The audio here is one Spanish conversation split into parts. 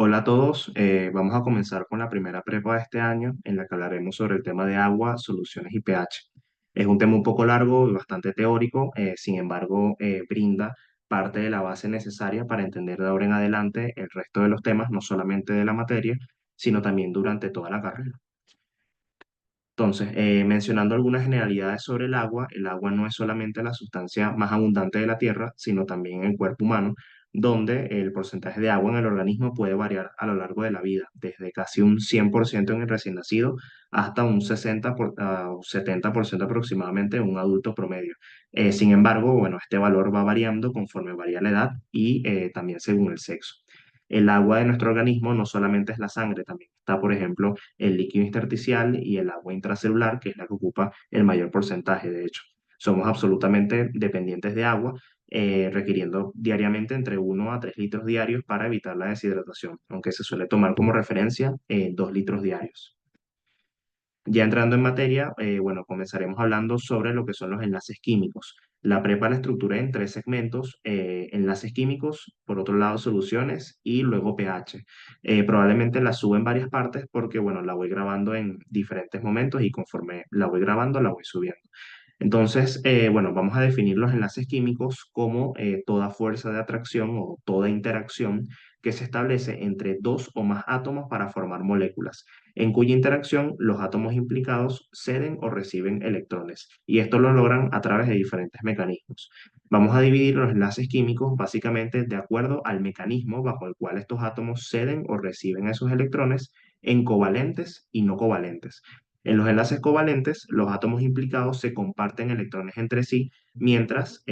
Hola a todos, vamos a comenzar con la primera prepa de este año en la que hablaremos sobre el tema de agua, soluciones y pH. Es un tema un poco largo y bastante teórico, sin embargo, brinda parte de la base necesaria para entender de ahora en adelante el resto de los temas, no solamente de la materia, sino también durante toda la carrera. Entonces, mencionando algunas generalidades sobre el agua no es solamente la sustancia más abundante de la Tierra, sino también en el cuerpo humano, donde el porcentaje de agua en el organismo puede variar a lo largo de la vida, desde casi un 100% en el recién nacido hasta un 70% aproximadamente en un adulto promedio. Sin embargo, bueno, este valor va variando conforme varía la edad y también según el sexo. El agua de nuestro organismo no solamente es la sangre, también está, por ejemplo, el líquido intersticial y el agua intracelular, que es la que ocupa el mayor porcentaje, de hecho. Somos absolutamente dependientes de agua, requiriendo diariamente entre 1 a 3 litros diarios para evitar la deshidratación, aunque se suele tomar como referencia 2 litros diarios. Ya entrando en materia, bueno, comenzaremos hablando sobre lo que son los enlaces químicos. La prepa la estructuré en 3 segmentos: enlaces químicos, por otro lado soluciones y luego pH. Probablemente la suba en varias partes porque, bueno, la voy grabando en diferentes momentos y conforme la voy grabando la voy subiendo. Entonces, bueno, vamos a definir los enlaces químicos como toda fuerza de atracción o toda interacción que se establece entre dos o más átomos para formar moléculas, en cuya interacción los átomos implicados ceden o reciben electrones, y esto lo logran a través de diferentes mecanismos. Vamos a dividir los enlaces químicos básicamente de acuerdo al mecanismo bajo el cual estos átomos ceden o reciben esos electrones en covalentes y no covalentes. En los enlaces covalentes, los átomos implicados se comparten electrones entre sí mientras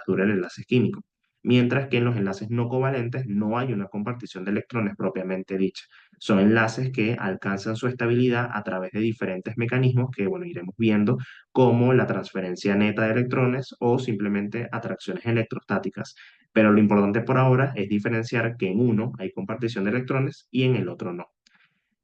dura el enlace químico. Mientras que en los enlaces no covalentes no hay una compartición de electrones propiamente dicha. Son enlaces que alcanzan su estabilidad a través de diferentes mecanismos que, bueno, iremos viendo, como la transferencia neta de electrones o simplemente atracciones electrostáticas. Pero lo importante por ahora es diferenciar que en uno hay compartición de electrones y en el otro no.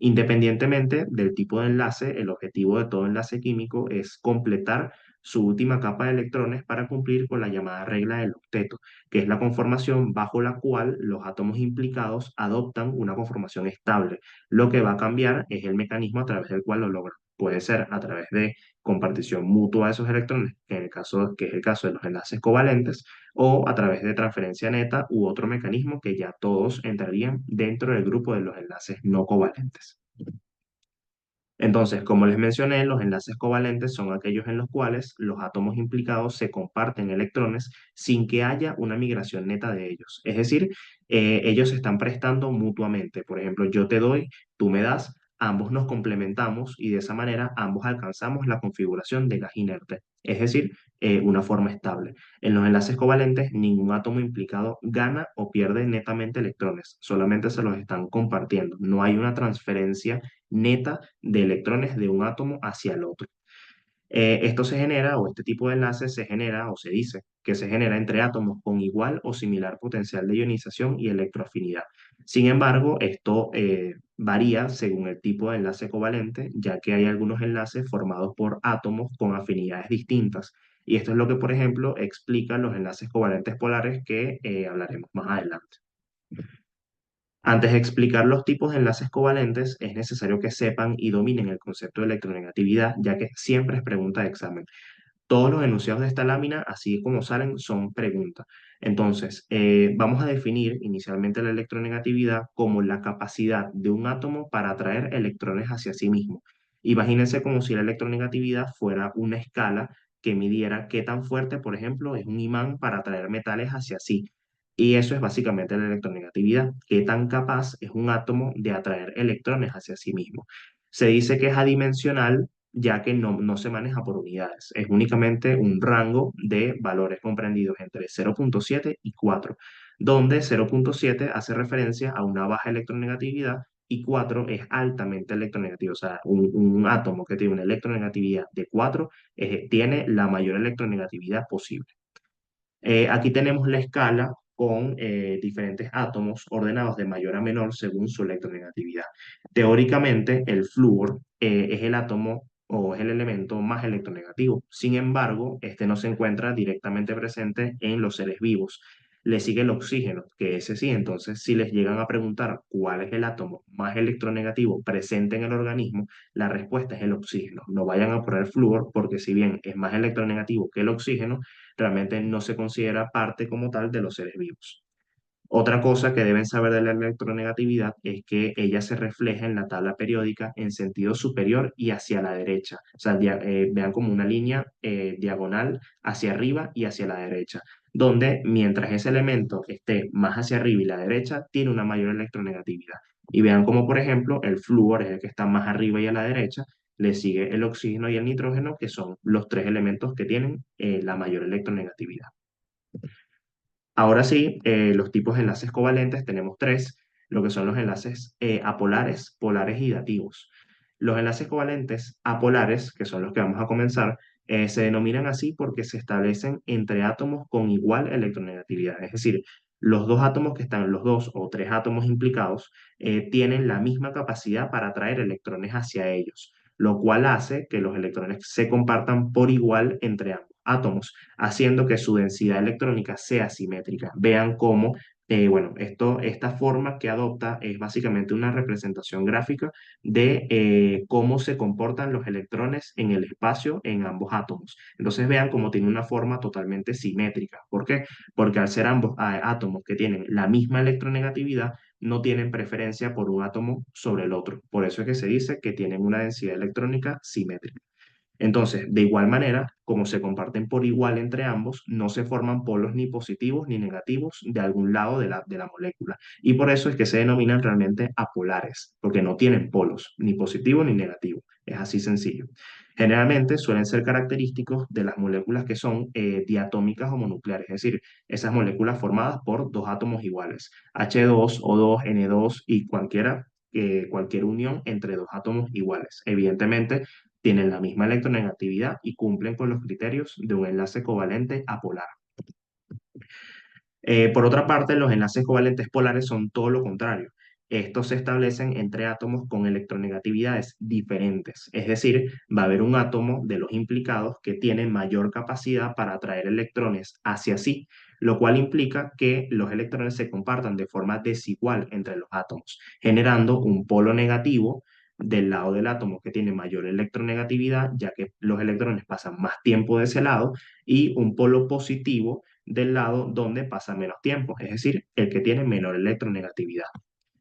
Independientemente del tipo de enlace, el objetivo de todo enlace químico es completar su última capa de electrones para cumplir con la llamada regla del octeto, que es la conformación bajo la cual los átomos implicados adoptan una conformación estable. Lo que va a cambiar es el mecanismo a través del cual lo logran. Puede ser a través de compartición mutua de esos electrones, que es el caso de los enlaces covalentes, o a través de transferencia neta u otro mecanismo que ya todos entrarían dentro del grupo de los enlaces no covalentes. Entonces, como les mencioné, los enlaces covalentes son aquellos en los cuales los átomos implicados se comparten electrones sin que haya una migración neta de ellos. Es decir, ellos se están prestando mutuamente. Por ejemplo, yo te doy, tú me das, ambos nos complementamos y de esa manera ambos alcanzamos la configuración de gas inerte, es decir, una forma estable. En los enlaces covalentes, ningún átomo implicado gana o pierde netamente electrones, solamente se los están compartiendo. No hay una transferencia neta de electrones de un átomo hacia el otro. Esto se genera, o este tipo de enlace se genera, o se dice que se genera entre átomos con igual o similar potencial de ionización y electroafinidad. Sin embargo, esto varía según el tipo de enlace covalente, ya que hay algunos enlaces formados por átomos con afinidades distintas. Y esto es lo que, por ejemplo, explica los enlaces covalentes polares que hablaremos más adelante. Antes de explicar los tipos de enlaces covalentes, es necesario que sepan y dominen el concepto de electronegatividad, ya que siempre es pregunta de examen. Todos los enunciados de esta lámina, así como salen, son preguntas. Entonces, vamos a definir inicialmente la electronegatividad como la capacidad de un átomo para atraer electrones hacia sí mismo. Imagínense como si la electronegatividad fuera una escala que midiera qué tan fuerte, por ejemplo, es un imán para atraer metales hacia sí. Y eso es básicamente la electronegatividad, qué tan capaz es un átomo de atraer electrones hacia sí mismo. Se dice que es adimensional ya que no se maneja por unidades, es únicamente un rango de valores comprendidos entre 0,7 y 4, donde 0,7 hace referencia a una baja electronegatividad y 4 es altamente electronegativo. O sea, un átomo que tiene una electronegatividad de 4 tiene la mayor electronegatividad posible. Aquí tenemos la escala con diferentes átomos ordenados de mayor a menor según su electronegatividad. Teóricamente, el flúor es el átomo o es el elemento más electronegativo. Sin embargo, este no se encuentra directamente presente en los seres vivos. Le sigue el oxígeno, que ese sí, entonces si les llegan a preguntar cuál es el átomo más electronegativo presente en el organismo, la respuesta es el oxígeno. No vayan a poner flúor porque si bien es más electronegativo que el oxígeno, realmente no se considera parte como tal de los seres vivos. Otra cosa que deben saber de la electronegatividad es que ella se refleja en la tabla periódica en sentido superior y hacia la derecha. O sea, vean como una línea diagonal hacia arriba y hacia la derecha, donde mientras ese elemento esté más hacia arriba y la derecha, tiene una mayor electronegatividad. Y vean como, por ejemplo, el flúor es el que está más arriba y a la derecha, le sigue el oxígeno y el nitrógeno, que son los tres elementos que tienen la mayor electronegatividad. Ahora sí, los tipos de enlaces covalentes tenemos tres, lo que son los enlaces apolares, polares y dativos. Los enlaces covalentes apolares, que son los que vamos a comenzar, se denominan así porque se establecen entre átomos con igual electronegatividad. Es decir, los dos átomos que están, los dos o tres átomos implicados, tienen la misma capacidad para atraer electrones hacia ellos, lo cual hace que los electrones se compartan por igual entre ambos átomos, haciendo que su densidad electrónica sea simétrica. Vean cómo, bueno, esta forma que adopta es básicamente una representación gráfica de cómo se comportan los electrones en el espacio en ambos átomos. Entonces vean cómo tiene una forma totalmente simétrica. ¿Por qué? Porque al ser ambos átomos que tienen la misma electronegatividad, no tienen preferencia por un átomo sobre el otro. Por eso es que se dice que tienen una densidad electrónica simétrica. Entonces, de igual manera, como se comparten por igual entre ambos, no se forman polos ni positivos ni negativos de algún lado de la molécula. Y por eso es que se denominan realmente apolares, porque no tienen polos, ni positivo ni negativo. Es así sencillo. Generalmente suelen ser característicos de las moléculas que son diatómicas o monucleares, es decir, esas moléculas formadas por dos átomos iguales, H2, O2, N2 y cualquier unión entre dos átomos iguales. Evidentemente, tienen la misma electronegatividad y cumplen con los criterios de un enlace covalente apolar. Por otra parte, los enlaces covalentes polares son todo lo contrario. Estos se establecen entre átomos con electronegatividades diferentes, es decir, va a haber un átomo de los implicados que tiene mayor capacidad para atraer electrones hacia sí, lo cual implica que los electrones se compartan de forma desigual entre los átomos, generando un polo negativo del lado del átomo que tiene mayor electronegatividad, ya que los electrones pasan más tiempo de ese lado, y un polo positivo del lado donde pasa menos tiempo, es decir, el que tiene menor electronegatividad.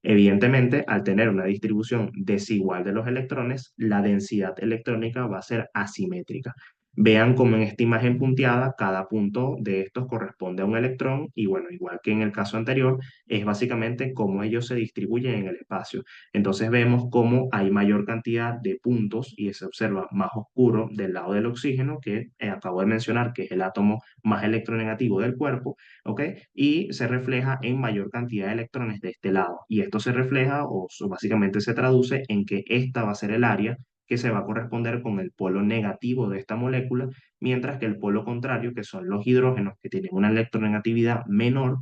Evidentemente, al tener una distribución desigual de los electrones, la densidad electrónica va a ser asimétrica. Vean cómo en esta imagen punteada, cada punto de estos corresponde a un electrón y bueno, igual que en el caso anterior, es básicamente cómo ellos se distribuyen en el espacio. Entonces vemos cómo hay mayor cantidad de puntos y se observa más oscuro del lado del oxígeno, que acabo de mencionar, que es el átomo más electronegativo del cuerpo, ¿ok? Y se refleja en mayor cantidad de electrones de este lado. Y esto se refleja básicamente se traduce en que esta va a ser el área que se va a corresponder con el polo negativo de esta molécula, mientras que el polo contrario, que son los hidrógenos, que tienen una electronegatividad menor,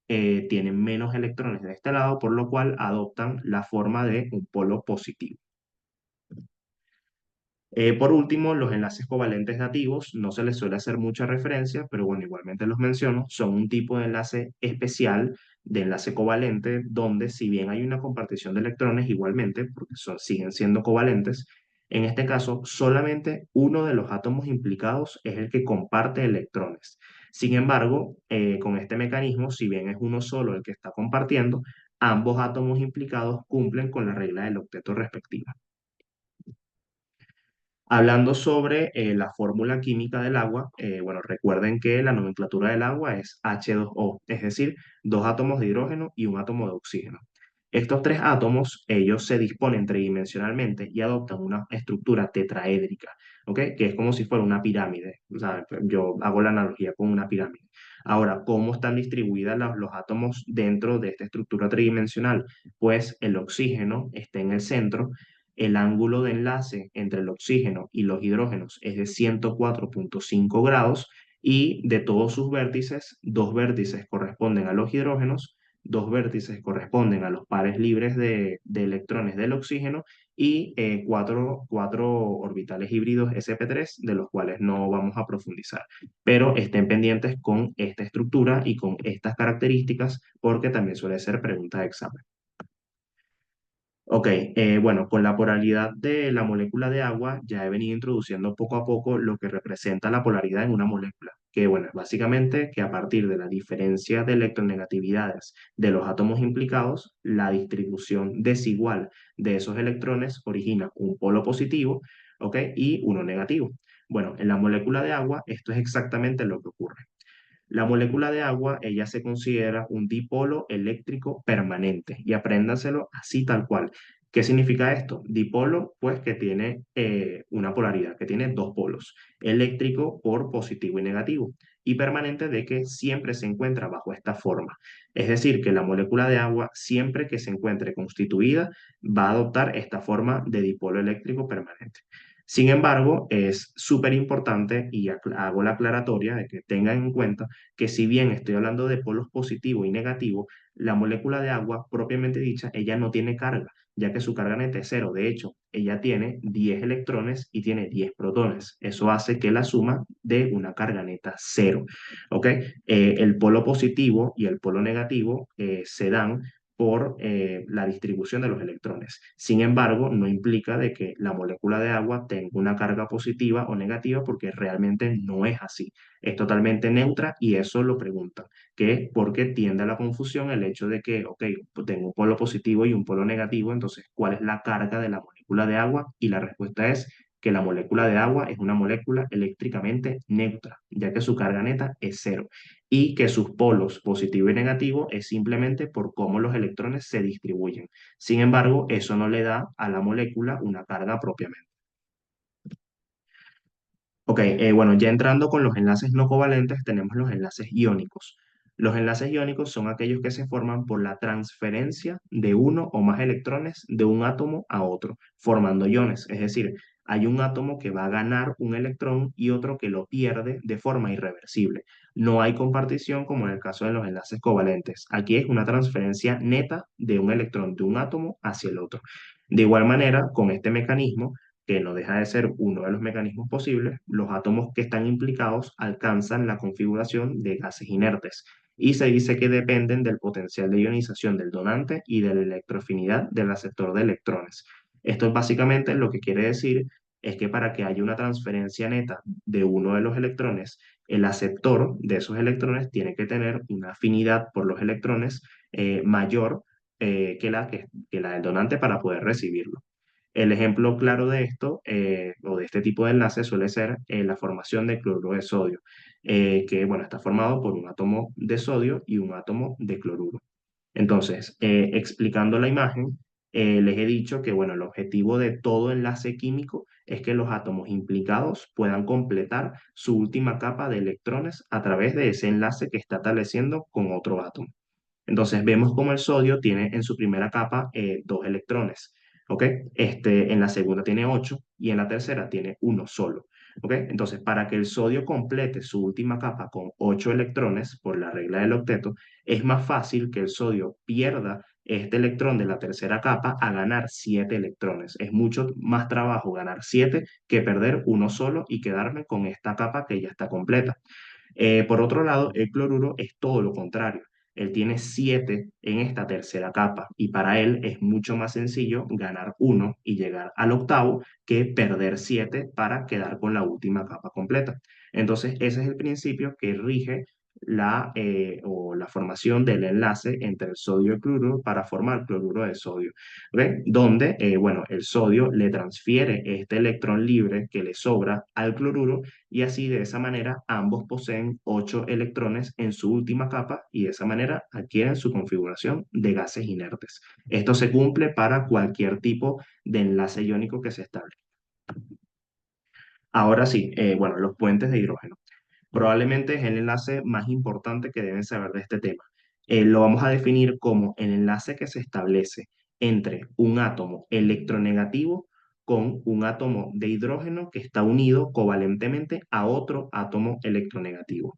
tienen menos electrones de este lado, por lo cual adoptan la forma de un polo positivo. Por último, los enlaces covalentes dativos no se les suele hacer mucha referencia, pero bueno, igualmente los menciono, son un tipo de enlace especial de enlace covalente donde si bien hay una compartición de electrones igualmente, porque siguen siendo covalentes, en este caso solamente uno de los átomos implicados es el que comparte electrones. Sin embargo, con este mecanismo, si bien es uno solo el que está compartiendo, ambos átomos implicados cumplen con la regla del octeto respectiva. Hablando sobre la fórmula química del agua, bueno, recuerden que la nomenclatura del agua es H2O, es decir, dos átomos de hidrógeno y un átomo de oxígeno. Estos tres átomos, ellos se disponen tridimensionalmente y adoptan una estructura tetraédrica, ¿ok? Que es como si fuera una pirámide. O sea, yo hago la analogía con una pirámide. Ahora, ¿cómo están distribuidas los átomos dentro de esta estructura tridimensional? Pues el oxígeno está en el centro, el ángulo de enlace entre el oxígeno y los hidrógenos es de 104,5 grados y de todos sus vértices, dos vértices corresponden a los hidrógenos, dos vértices corresponden a los pares libres de electrones del oxígeno y cuatro orbitales híbridos sp3, de los cuales no vamos a profundizar. Pero estén pendientes con esta estructura y con estas características porque también suele ser pregunta de examen. Ok, bueno, con la polaridad de la molécula de agua ya he venido introduciendo poco a poco lo que representa la polaridad en una molécula, que bueno, es básicamente que a partir de la diferencia de electronegatividades de los átomos implicados, la distribución desigual de esos electrones origina un polo positivo, ok, y uno negativo. Bueno, en la molécula de agua esto es exactamente lo que ocurre. La molécula de agua, ella se considera un dipolo eléctrico permanente y apréndaselo así tal cual. ¿Qué significa esto? Dipolo, pues que tiene una polaridad, que tiene dos polos, eléctrico por positivo y negativo, y permanente de que siempre se encuentra bajo esta forma. Es decir, que la molécula de agua, siempre que se encuentre constituida, va a adoptar esta forma de dipolo eléctrico permanente. Sin embargo, es súper importante y hago la aclaratoria de que tengan en cuenta que si bien estoy hablando de polos positivo y negativo, la molécula de agua propiamente dicha, ella no tiene carga, ya que su carga neta es cero. De hecho, ella tiene 10 electrones y tiene 10 protones. Eso hace que la suma de una carga neta cero. ¿Ok? El polo positivo y el polo negativo se dan por la distribución de los electrones. Sin embargo, no implica de que la molécula de agua tenga una carga positiva o negativa porque realmente no es así. Es totalmente neutra y eso lo preguntan, que porque tiende a la confusión el hecho de que, ok, pues tengo un polo positivo y un polo negativo, entonces, ¿cuál es la carga de la molécula de agua? Y la respuesta es que la molécula de agua es una molécula eléctricamente neutra, ya que su carga neta es cero y que sus polos positivo y negativo es simplemente por cómo los electrones se distribuyen. Sin embargo, eso no le da a la molécula una carga propiamente. Ok, bueno, ya entrando con los enlaces no covalentes, tenemos los enlaces iónicos. Los enlaces iónicos son aquellos que se forman por la transferencia de uno o más electrones de un átomo a otro, formando iones. Es decir, hay un átomo que va a ganar un electrón y otro que lo pierde de forma irreversible. No hay compartición como en el caso de los enlaces covalentes. Aquí es una transferencia neta de un electrón de un átomo hacia el otro. De igual manera, con este mecanismo, que no deja de ser uno de los mecanismos posibles, los átomos que están implicados alcanzan la configuración de gases inertes y se dice que dependen del potencial de ionización del donante y de la electroafinidad del aceptor de electrones. Esto es básicamente lo que quiere decir es que para que haya una transferencia neta de uno de los electrones, el aceptor de esos electrones tiene que tener una afinidad por los electrones mayor que la del donante para poder recibirlo. El ejemplo claro de esto, o de este tipo de enlace, suele ser la formación de cloruro de sodio, que bueno, está formado por un átomo de sodio y un átomo de cloruro. Entonces, explicando la imagen, les he dicho que bueno, el objetivo de todo enlace químico es que los átomos implicados puedan completar su última capa de electrones a través de ese enlace que está estableciendo con otro átomo. Entonces vemos como el sodio tiene en su primera capa dos electrones, ¿ok? En la segunda tiene 8 y en la tercera tiene uno solo, ¿ok? Entonces para que el sodio complete su última capa con 8 electrones por la regla del octeto, es más fácil que el sodio pierda este electrón de la tercera capa a ganar 7 electrones. Es mucho más trabajo ganar 7 que perder uno solo y quedarme con esta capa que ya está completa. Por otro lado, el cloruro es todo lo contrario. Él tiene 7 en esta tercera capa y para él es mucho más sencillo ganar uno y llegar al octavo que perder 7 para quedar con la última capa completa. Entonces, ese es el principio que rige la formación del enlace entre el sodio y el cloruro para formar cloruro de sodio. ¿Ok? Donde, bueno, el sodio le transfiere este electrón libre que le sobra al cloruro y así de esa manera ambos poseen 8 electrones en su última capa y de esa manera adquieren su configuración de gases inertes. Esto se cumple para cualquier tipo de enlace iónico que se establezca. Ahora sí, bueno, los puentes de hidrógeno. Probablemente es el enlace más importante que deben saber de este tema. Lo vamos a definir como el enlace que se establece entre un átomo electronegativo con un átomo de hidrógeno que está unido covalentemente a otro átomo electronegativo.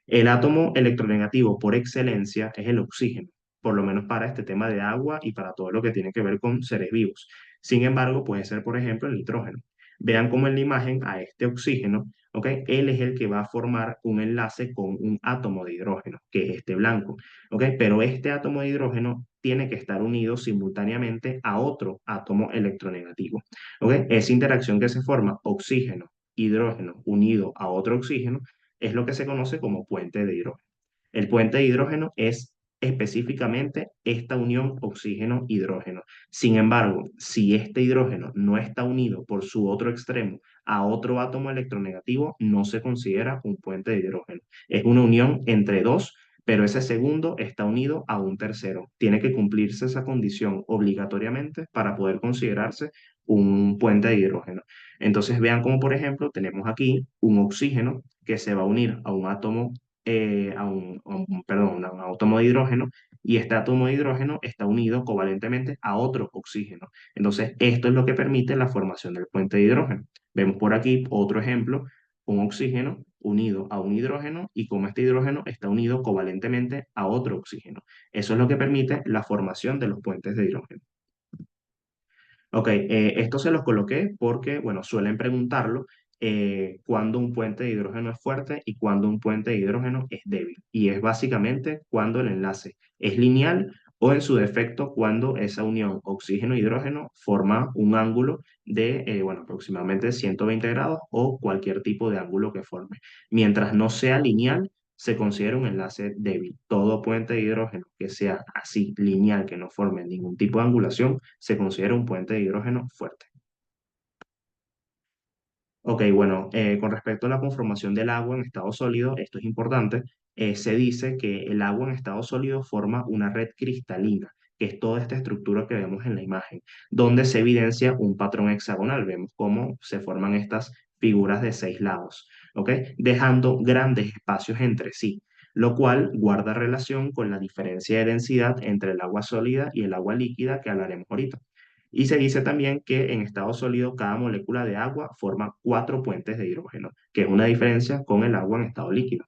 El átomo electronegativo por excelencia es el oxígeno. por lo menos para este tema de agua y para todo lo que tiene que ver con seres vivos. Sin embargo, puede ser, por ejemplo, el nitrógeno. Vean cómo en la imagen a este oxígeno, ¿ok? Él es el que va a formar un enlace con un átomo de hidrógeno, que es este blanco, ¿ok? Pero este átomo de hidrógeno tiene que estar unido simultáneamente a otro átomo electronegativo, ¿ok? Esa interacción que se forma, oxígeno, hidrógeno unido a otro oxígeno, es lo que se conoce como puente de hidrógeno. El puente de hidrógeno es específicamente esta unión oxígeno-hidrógeno. Sin embargo, si este hidrógeno no está unido por su otro extremo a otro átomo electronegativo, no se considera un puente de hidrógeno. Es una unión entre dos, pero ese segundo está unido a un tercero. Tiene que cumplirse esa condición obligatoriamente para poder considerarse un puente de hidrógeno. Entonces vean como por ejemplo tenemos aquí un oxígeno que se va a unir a un átomo, perdón, a un átomo de hidrógeno, y este átomo de hidrógeno está unido covalentemente a otro oxígeno. Entonces esto es lo que permite la formación del puente de hidrógeno. Vemos por aquí otro ejemplo, un oxígeno unido a un hidrógeno y como este hidrógeno está unido covalentemente a otro oxígeno. Eso es lo que permite la formación de los puentes de hidrógeno. Ok, esto se los coloqué porque, bueno, suelen preguntarlo cuándo un puente de hidrógeno es fuerte y cuándo un puente de hidrógeno es débil. Y es básicamente cuando el enlace es lineal o en su defecto cuando esa unión oxígeno-hidrógeno forma un ángulo de, bueno, aproximadamente 120 grados o cualquier tipo de ángulo que forme. Mientras no sea lineal, se considera un enlace débil. Todo puente de hidrógeno que sea así lineal, que no forme ningún tipo de angulación, se considera un puente de hidrógeno fuerte. Ok, bueno, con respecto a la conformación del agua en estado sólido, esto es importante. Se dice que el agua en estado sólido forma una red cristalina, que es toda esta estructura que vemos en la imagen, donde se evidencia un patrón hexagonal. Vemos cómo se forman estas figuras de 6 lados, ¿ok? Dejando grandes espacios entre sí, lo cual guarda relación con la diferencia de densidad entre el agua sólida y el agua líquida que hablaremos ahorita. Y se dice también que en estado sólido cada molécula de agua forma 4 puentes de hidrógeno, que es una diferencia con el agua en estado líquido.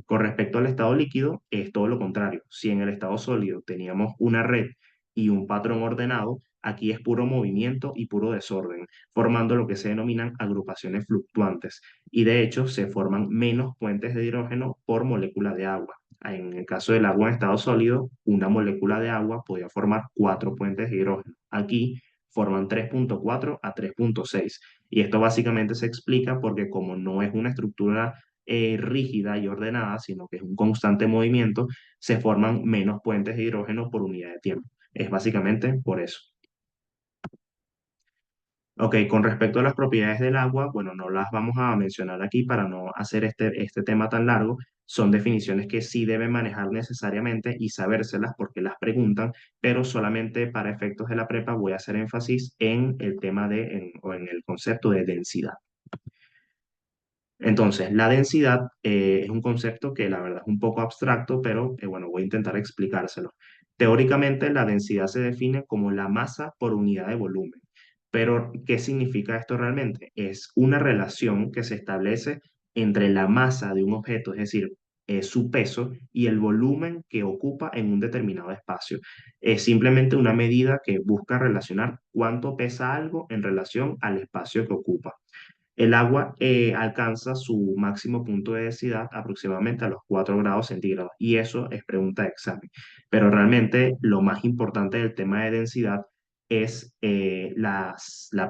Con respecto al estado líquido, es todo lo contrario. Si en el estado sólido teníamos una red y un patrón ordenado, aquí es puro movimiento y puro desorden, formando lo que se denominan agrupaciones fluctuantes. Y de hecho, se forman menos puentes de hidrógeno por molécula de agua. En el caso del agua en estado sólido, una molécula de agua podía formar 4 puentes de hidrógeno. Aquí forman 3,4 a 3,6. Y esto básicamente se explica porque como no es una estructura rígida y ordenada, sino que es un constante movimiento, se forman menos puentes de hidrógeno por unidad de tiempo. Es básicamente por eso. Ok, con respecto a las propiedades del agua, bueno, no las vamos a mencionar aquí para no hacer este tema tan largo. Son definiciones que sí deben manejar necesariamente y sabérselas porque las preguntan, pero solamente para efectos de la prepa voy a hacer énfasis en el tema o en el concepto de densidad. Entonces, la densidad es un concepto que la verdad es un poco abstracto, pero bueno, voy a intentar explicárselo. Teóricamente, la densidad se define como la masa por unidad de volumen. Pero, ¿qué significa esto realmente? Es una relación que se establece entre la masa de un objeto, es decir, su peso y el volumen que ocupa en un determinado espacio. Es simplemente una medida que busca relacionar cuánto pesa algo en relación al espacio que ocupa. El agua alcanza su máximo punto de densidad aproximadamente a los 4 grados centígrados y eso es pregunta de examen. Pero realmente lo más importante del tema de densidad es la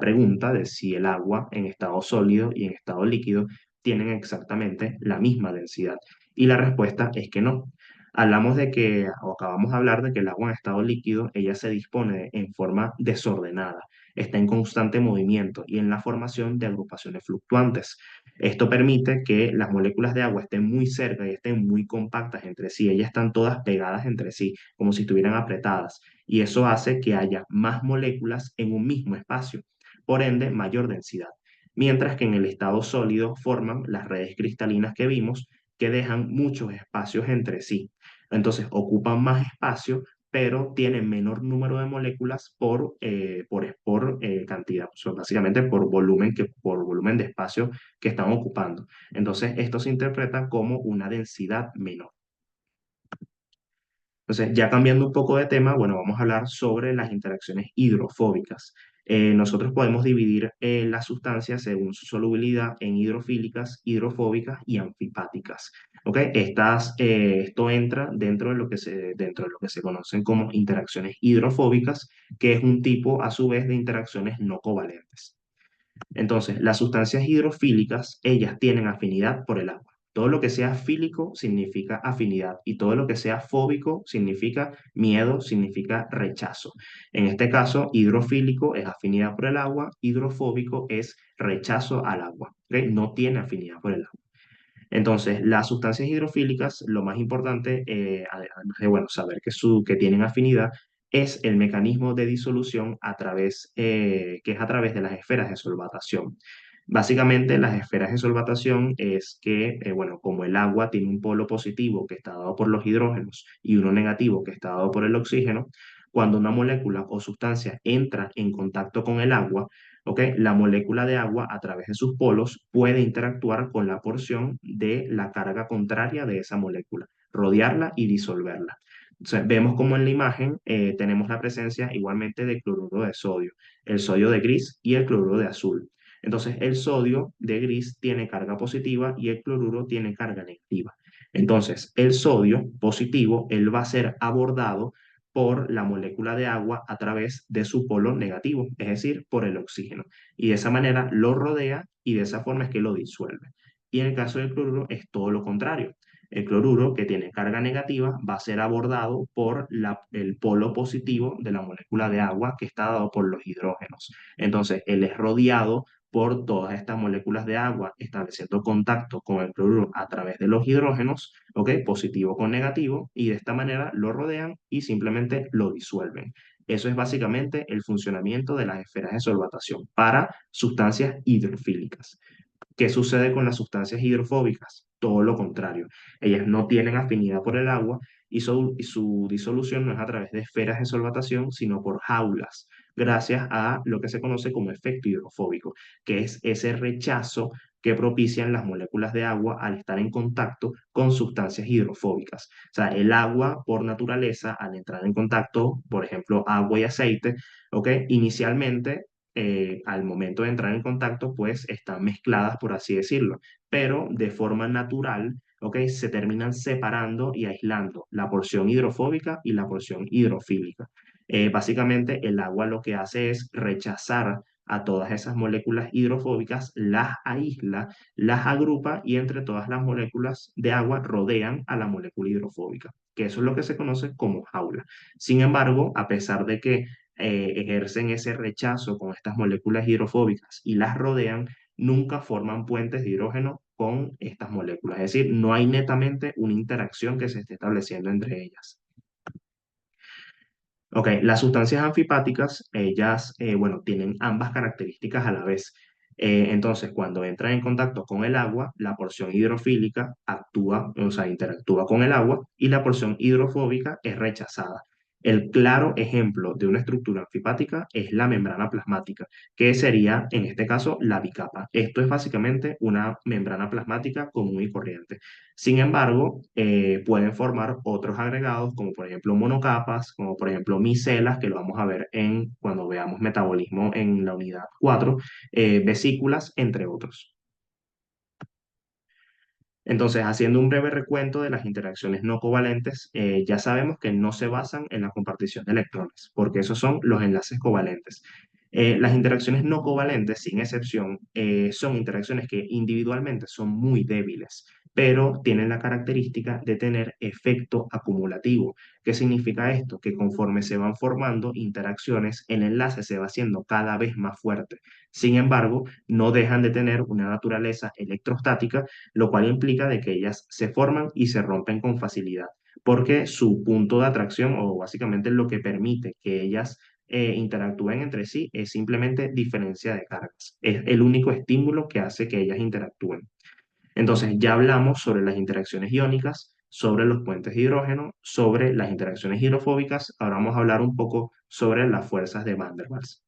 pregunta de si el agua en estado sólido y en estado líquido tienen exactamente la misma densidad. Y la respuesta es que no. Hablamos de que, o acabamos de hablar de que el agua en estado líquido, ella se dispone en forma desordenada, está en constante movimiento y en la formación de agrupaciones fluctuantes. Esto permite que las moléculas de agua estén muy cerca y estén muy compactas entre sí. Ellas están todas pegadas entre sí, como si estuvieran apretadas. Y eso hace que haya más moléculas en un mismo espacio, por ende, mayor densidad. Mientras que en el estado sólido forman las redes cristalinas que vimos, que dejan muchos espacios entre sí. Entonces ocupan más espacio, pero tienen menor número de moléculas por cantidad, o sea, básicamente por volumen de espacio que están ocupando. Entonces, esto se interpreta como una densidad menor. Entonces, ya cambiando un poco de tema, bueno, vamos a hablar sobre las interacciones hidrofóbicas. Nosotros podemos dividir las sustancias según su solubilidad en hidrofílicas, hidrofóbicas y anfipáticas. ¿Ok? Esto entra dentro de lo que se conocen como interacciones hidrofóbicas, que es un tipo a su vez de interacciones no covalentes. Entonces, las sustancias hidrofílicas, ellas tienen afinidad por el agua. Todo lo que sea fílico significa afinidad y todo lo que sea fóbico significa miedo, significa rechazo. En este caso, hidrofílico es afinidad por el agua, hidrofóbico es rechazo al agua. ¿Ok? No tiene afinidad por el agua. Entonces, las sustancias hidrofílicas, lo más importante, además de bueno, saber que tienen afinidad, es el mecanismo de disolución que es a través de las esferas de solvatación. Básicamente, las esferas de solvatación es que, bueno, como el agua tiene un polo positivo que está dado por los hidrógenos y uno negativo que está dado por el oxígeno, cuando una molécula o sustancia entra en contacto con el agua, ¿ok? La molécula de agua, a través de sus polos, puede interactuar con la porción de la carga contraria de esa molécula, rodearla y disolverla. Entonces, vemos como en la imagen tenemos la presencia igualmente de cloruro de sodio, el sodio de gris y el cloruro de azul. Entonces, el sodio de gris tiene carga positiva y el cloruro tiene carga negativa. Entonces, el sodio positivo, él va a ser abordado por la molécula de agua a través de su polo negativo, es decir, por el oxígeno. Y de esa manera lo rodea y de esa forma es que lo disuelve. Y en el caso del cloruro es todo lo contrario. El cloruro, que tiene carga negativa, va a ser abordado por el polo positivo de la molécula de agua que está dado por los hidrógenos. Entonces, él es rodeado por todas estas moléculas de agua, estableciendo contacto con el cloruro a través de los hidrógenos, ¿ok? Positivo con negativo, y de esta manera lo rodean y simplemente lo disuelven. Eso es básicamente el funcionamiento de las esferas de solvatación para sustancias hidrofílicas. ¿Qué sucede con las sustancias hidrofóbicas? Todo lo contrario. Ellas no tienen afinidad por el agua y su disolución no es a través de esferas de solvatación, sino por jaulas, gracias a lo que se conoce como efecto hidrofóbico, que es ese rechazo que propician las moléculas de agua al estar en contacto con sustancias hidrofóbicas. O sea, el agua por naturaleza, al entrar en contacto, por ejemplo, agua y aceite, ¿ok? Inicialmente al momento de entrar en contacto, pues están mezcladas, por así decirlo, pero de forma natural, ¿ok? Se terminan separando y aislando la porción hidrofóbica y la porción hidrofílica. Básicamente, el agua lo que hace es rechazar a todas esas moléculas hidrofóbicas, las aísla, las agrupa y entre todas las moléculas de agua rodean a la molécula hidrofóbica, que eso es lo que se conoce como jaula. Sin embargo, a pesar de que ejercen ese rechazo con estas moléculas hidrofóbicas y las rodean, nunca forman puentes de hidrógeno con estas moléculas. Es decir, no hay netamente una interacción que se esté estableciendo entre ellas. Ok, las sustancias anfipáticas, ellas, bueno, tienen ambas características a la vez. Entonces, cuando entran en contacto con el agua, la porción hidrofílica actúa, o sea, interactúa con el agua y la porción hidrofóbica es rechazada. El claro ejemplo de una estructura anfipática es la membrana plasmática, que sería, en este caso, la bicapa. Esto es básicamente una membrana plasmática común y corriente. Sin embargo, pueden formar otros agregados, como por ejemplo monocapas, como por ejemplo micelas, que lo vamos a ver cuando veamos metabolismo en la unidad 4, vesículas, entre otros. Entonces, haciendo un breve recuento de las interacciones no covalentes, ya sabemos que no se basan en la compartición de electrones, porque esos son los enlaces covalentes. Las interacciones no covalentes, sin excepción, son interacciones que individualmente son muy débiles, pero tienen la característica de tener efecto acumulativo. ¿Qué significa esto? Que conforme se van formando interacciones, el enlace se va haciendo cada vez más fuerte. Sin embargo, no dejan de tener una naturaleza electrostática, lo cual implica de que ellas se forman y se rompen con facilidad, porque su punto de atracción o básicamente lo que permite que ellas interactúen entre sí es simplemente diferencia de cargas. Es el único estímulo que hace que ellas interactúen. Entonces, ya hablamos sobre las interacciones iónicas, sobre los puentes de hidrógeno, sobre las interacciones hidrofóbicas. Ahora vamos a hablar un poco sobre las fuerzas de Van der Waals.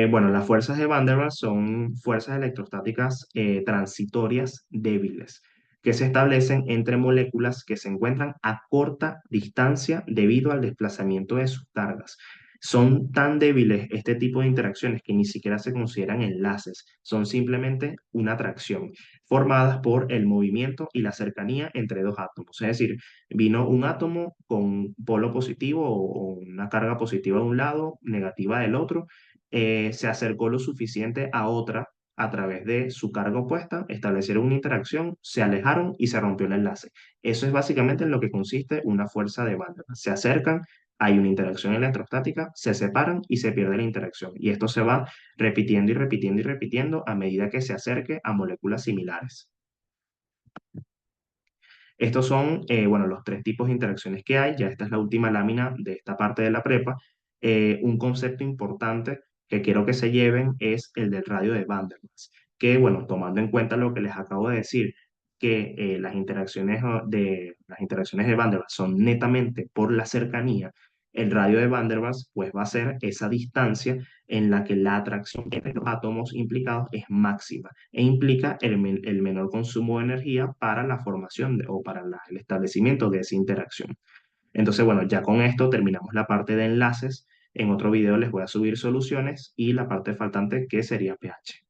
Bueno, las fuerzas de Van der Waals son fuerzas electrostáticas transitorias débiles. que se establecen entre moléculas que se encuentran a corta distancia debido al desplazamiento de sus cargas. Son tan débiles este tipo de interacciones que ni siquiera se consideran enlaces, son simplemente una atracción formadas por el movimiento y la cercanía entre dos átomos. Es decir, vino un átomo con polo positivo o una carga positiva de un lado, negativa del otro, se acercó lo suficiente a otra a través de su carga opuesta, establecieron una interacción, se alejaron y se rompió el enlace. Eso es básicamente en lo que consiste una fuerza de Van der Waals. Se acercan, hay una interacción electrostática, se separan y se pierde la interacción. Y esto se va repitiendo y repitiendo y repitiendo a medida que se acerque a moléculas similares. Estos son, bueno, los tres tipos de interacciones que hay. Ya esta es la última lámina de esta parte de la prepa. Un concepto importante que quiero que se lleven es el del radio de Van der Waals, que, bueno, tomando en cuenta lo que les acabo de decir, que las interacciones de Van der Waals son netamente por la cercanía, el radio de Van der Waals, pues va a ser esa distancia en la que la atracción entre los átomos implicados es máxima e implica el menor consumo de energía para la formación o para el establecimiento de esa interacción. Entonces, bueno, ya con esto terminamos la parte de enlaces. En otro video les voy a subir soluciones y la parte faltante que sería pH.